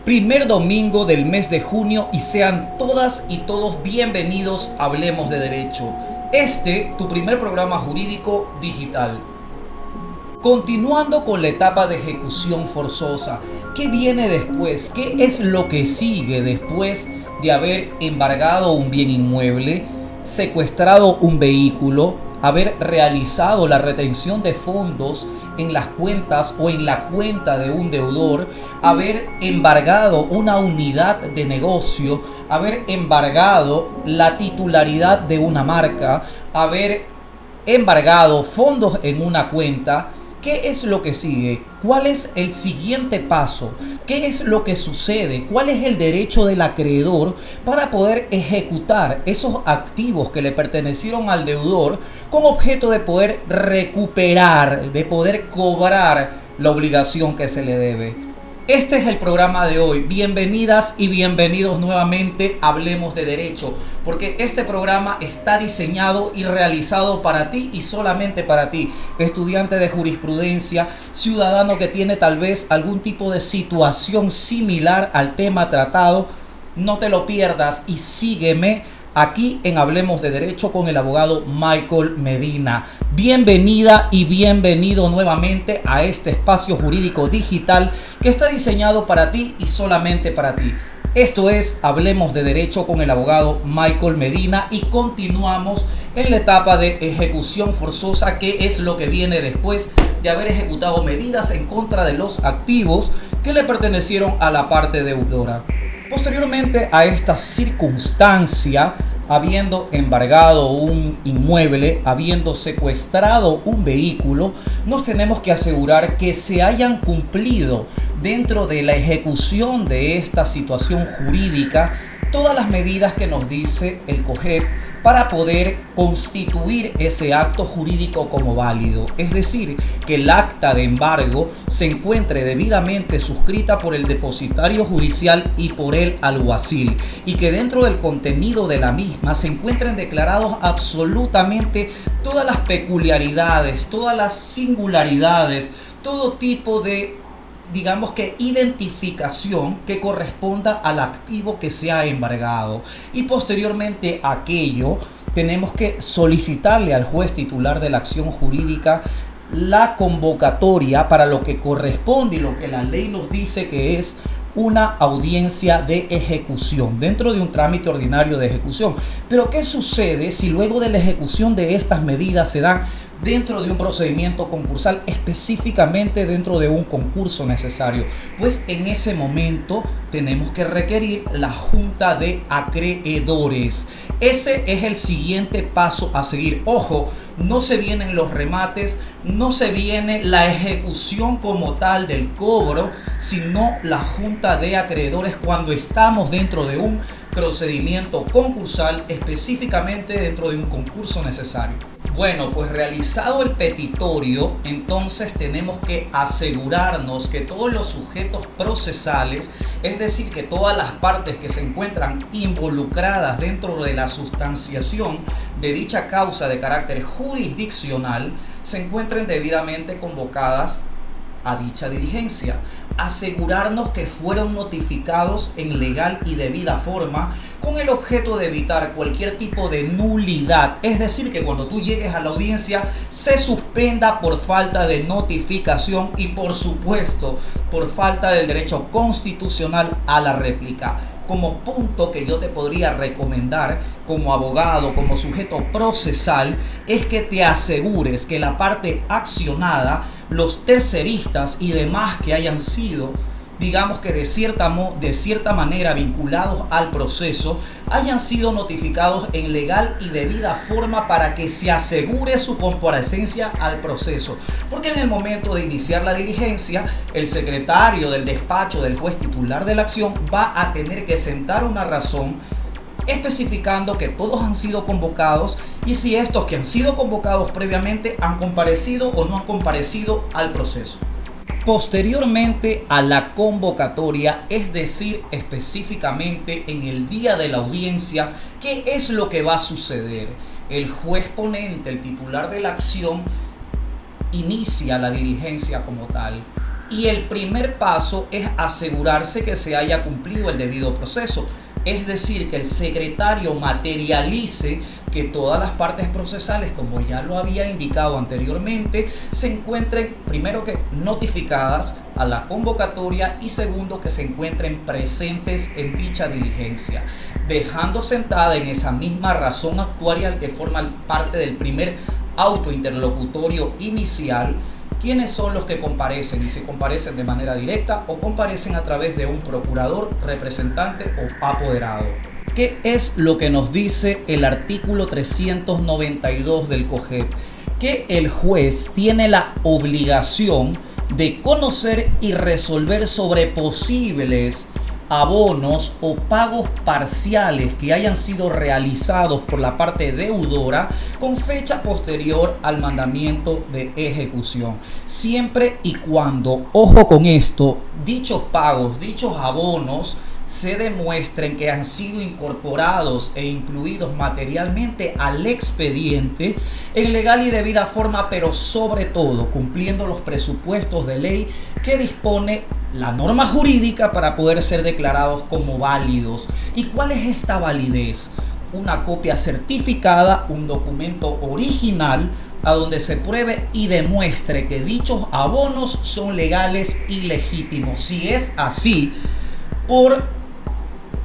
Primer domingo del mes de junio y sean todas y todos bienvenidos a Hablemos de Derecho. Tu primer programa jurídico digital. Continuando con la etapa de ejecución forzosa, ¿qué viene después? ¿Qué es lo que sigue después de haber embargado un bien inmueble, secuestrado un vehículo, haber realizado la retención de fondos en las cuentas o en la cuenta de un deudor, haber embargado una unidad de negocio, haber embargado la titularidad de una marca, haber embargado fondos en una cuenta? ¿Qué es lo que sigue? ¿Cuál es el siguiente paso? ¿Qué es lo que sucede? ¿Cuál es el derecho del acreedor para poder ejecutar esos activos que le pertenecieron al deudor con objeto de poder recuperar, de poder cobrar la obligación que se le debe? Este es el programa de hoy. Bienvenidas y bienvenidos nuevamente a Hablemos de Derecho, porque este programa está diseñado y realizado para ti y solamente para ti, estudiante de jurisprudencia, ciudadano que tiene tal vez algún tipo de situación similar al tema tratado. No te lo pierdas y sígueme aquí en Hablemos de Derecho con el abogado Michael Medina. Bienvenida y bienvenido nuevamente a este espacio jurídico digital que está diseñado para ti y solamente para ti. Esto es Hablemos de Derecho con el abogado Michael Medina y continuamos en la etapa de ejecución forzosa, que es lo que viene después de haber ejecutado medidas en contra de los activos que le pertenecieron a la parte deudora. Posteriormente a esta circunstancia, habiendo embargado un inmueble, habiendo secuestrado un vehículo, nos tenemos que asegurar que se hayan cumplido dentro de la ejecución de esta situación jurídica todas las medidas que nos dice el COGEP para poder constituir ese acto jurídico como válido. Es decir, que el acta de embargo se encuentre debidamente suscrita por el depositario judicial y por el alguacil, y que dentro del contenido de la misma se encuentren declarados absolutamente todas las peculiaridades, todas las singularidades, todo tipo de identificación que corresponda al activo que se ha embargado. Y posteriormente a aquello tenemos que solicitarle al juez titular de la acción jurídica la convocatoria para lo que corresponde y lo que la ley nos dice que es una audiencia de ejecución dentro de un trámite ordinario de ejecución. Pero ¿qué sucede si luego de la ejecución de estas medidas se dan dentro de un procedimiento concursal, específicamente dentro de un concurso necesario? Pues en ese momento tenemos que requerir la junta de acreedores. Ese es el siguiente paso a seguir. Ojo, no se vienen los remates, no se viene la ejecución como tal del cobro, sino la junta de acreedores cuando estamos dentro de un procedimiento concursal, específicamente dentro de un concurso necesario. Bueno, pues realizado el petitorio, entonces tenemos que asegurarnos que todos los sujetos procesales, es decir, que todas las partes que se encuentran involucradas dentro de la sustanciación de dicha causa de carácter jurisdiccional, se encuentren debidamente convocadas a dicha diligencia. Asegurarnos que fueron notificados en legal y debida forma con el objeto de evitar cualquier tipo de nulidad. Es decir, que cuando tú llegues a la audiencia se suspenda por falta de notificación y por supuesto por falta del derecho constitucional a la réplica. Como punto que yo te podría recomendar como abogado, como sujeto procesal, es que te asegures que la parte accionada, los terceristas y demás que hayan sido, digamos que de cierta manera vinculados al proceso, hayan sido notificados en legal y debida forma para que se asegure su comparecencia al proceso. Porque en el momento de iniciar la diligencia, el secretario del despacho del juez titular de la acción va a tener que sentar una razón especificando que todos han sido convocados y si estos que han sido convocados previamente han comparecido o no han comparecido al proceso. Posteriormente a la convocatoria, es decir, específicamente en el día de la audiencia, ¿qué es lo que va a suceder? El juez ponente, el titular de la acción, inicia la diligencia como tal. Y el primer paso es asegurarse que se haya cumplido el debido proceso. Es decir, que el secretario materialice que todas las partes procesales, como ya lo había indicado anteriormente, se encuentren, primero, que notificadas a la convocatoria, y segundo, que se encuentren presentes en dicha diligencia, dejando sentada en esa misma razón actuarial que forma parte del primer auto interlocutorio inicial quiénes son los que comparecen, y si comparecen de manera directa o comparecen a través de un procurador, representante o apoderado. ¿Qué es lo que nos dice el artículo 392 del COGEP? Que el juez tiene la obligación de conocer y resolver sobre posibles abonos o pagos parciales que hayan sido realizados por la parte deudora con fecha posterior al mandamiento de ejecución, siempre y cuando, ojo con esto, dichos pagos, dichos abonos se demuestren que han sido incorporados e incluidos materialmente al expediente en legal y debida forma, pero sobre todo cumpliendo los presupuestos de ley que dispone la norma jurídica para poder ser declarados como válidos. ¿Y cuál es esta validez? Una copia certificada, un documento original a donde se pruebe y demuestre que dichos abonos son legales y legítimos. Si es así, por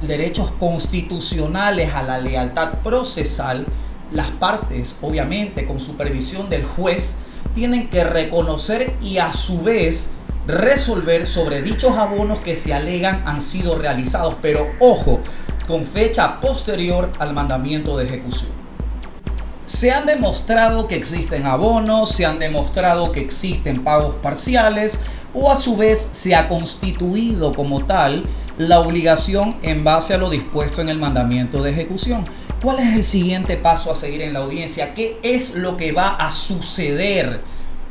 derechos constitucionales a la lealtad procesal, las partes, obviamente con supervisión del juez, tienen que reconocer y a su vez resolver sobre dichos abonos que se alegan han sido realizados, pero ojo, con fecha posterior al mandamiento de ejecución. Se han demostrado que existen abonos, se han demostrado que existen pagos parciales, o a su vez se ha constituido como tal la obligación en base a lo dispuesto en el mandamiento de ejecución. ¿Cuál es el siguiente paso a seguir en la audiencia? ¿Qué es lo que va a suceder?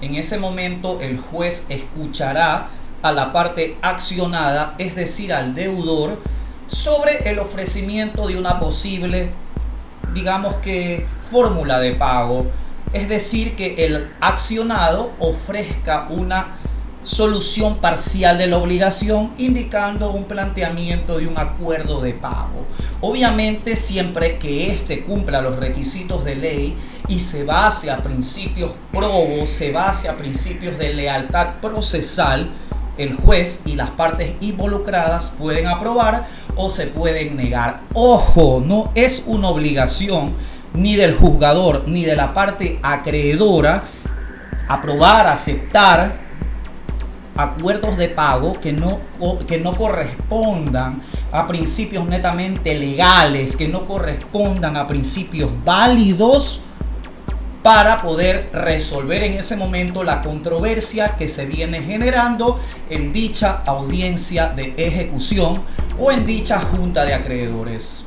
En ese momento el juez escuchará a la parte accionada, es decir, al deudor, sobre el ofrecimiento de una posible, digamos que, fórmula de pago. Es decir, que el accionado ofrezca una solución parcial de la obligación, indicando un planteamiento de un acuerdo de pago. Obviamente, siempre que éste cumpla los requisitos de ley y se base a principios probos, se base a principios de lealtad procesal, el juez y las partes involucradas pueden aprobar o se pueden negar. Ojo, no es una obligación ni del juzgador ni de la parte acreedora aprobar, aceptar acuerdos de pago que no correspondan a principios netamente legales, que no correspondan a principios válidos para poder resolver en ese momento la controversia que se viene generando en dicha audiencia de ejecución o en dicha junta de acreedores.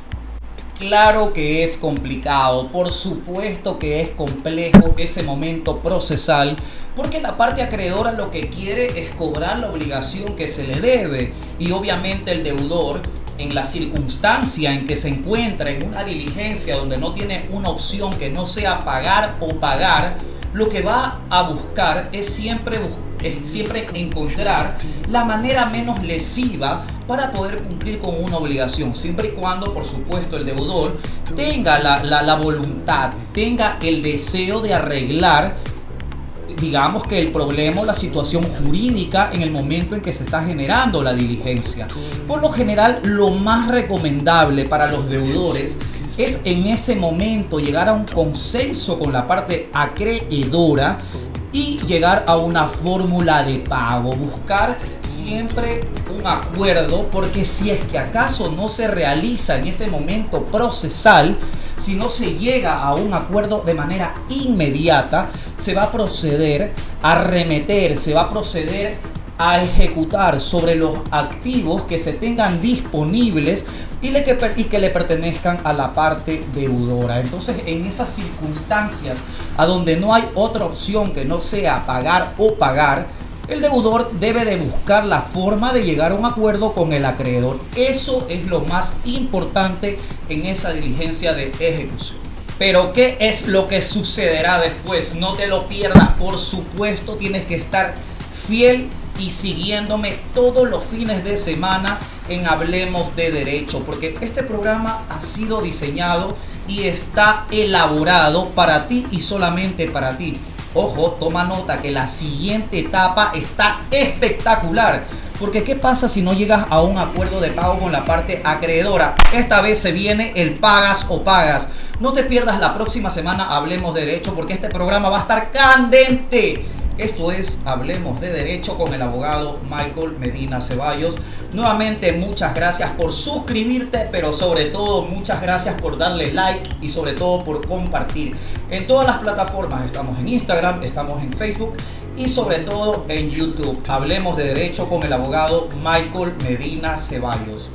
Claro que es complicado, por supuesto que es complejo ese momento procesal, porque la parte acreedora lo que quiere es cobrar la obligación que se le debe, y obviamente el deudor, en la circunstancia en que se encuentra en una diligencia donde no tiene una opción que no sea pagar o pagar, lo que va a buscar es siempre encontrar la manera menos lesiva para poder cumplir con una obligación, siempre y cuando, por supuesto, el deudor tenga la voluntad, tenga el deseo de arreglar, digamos, que el problema o la situación jurídica en el momento en que se está generando la diligencia. Por lo general, lo más recomendable para los deudores es en ese momento llegar a un consenso con la parte acreedora y llegar a una fórmula de pago, buscar siempre un acuerdo, porque si es que acaso no se realiza en ese momento procesal, si no se llega a un acuerdo de manera inmediata, se va a proceder a remeter, se va a proceder a ejecutar sobre los activos que se tengan disponibles y que le pertenezcan a la parte deudora. Entonces, en esas circunstancias a donde no hay otra opción que no sea pagar o pagar, el deudor debe de buscar la forma de llegar a un acuerdo con el acreedor. Eso es lo más importante en esa diligencia de ejecución. Pero ¿qué es lo que sucederá después? No te lo pierdas, por supuesto, tienes que estar fiel y siguiéndome todos los fines de semana en Hablemos de Derecho, porque este programa ha sido diseñado y está elaborado para ti y solamente para ti. Ojo, toma nota que la siguiente etapa está espectacular. Porque ¿qué pasa si no llegas a un acuerdo de pago con la parte acreedora? Esta vez se viene el pagas o pagas. No te pierdas la próxima semana Hablemos de Derecho, porque este programa va a estar candente. Esto es Hablemos de Derecho con el abogado Michael Medina Ceballos. Nuevamente muchas gracias por suscribirte, pero sobre todo muchas gracias por darle like y sobre todo por compartir. En todas las plataformas estamos en Instagram, estamos en Facebook y sobre todo en YouTube. Hablemos de Derecho con el abogado Michael Medina Ceballos.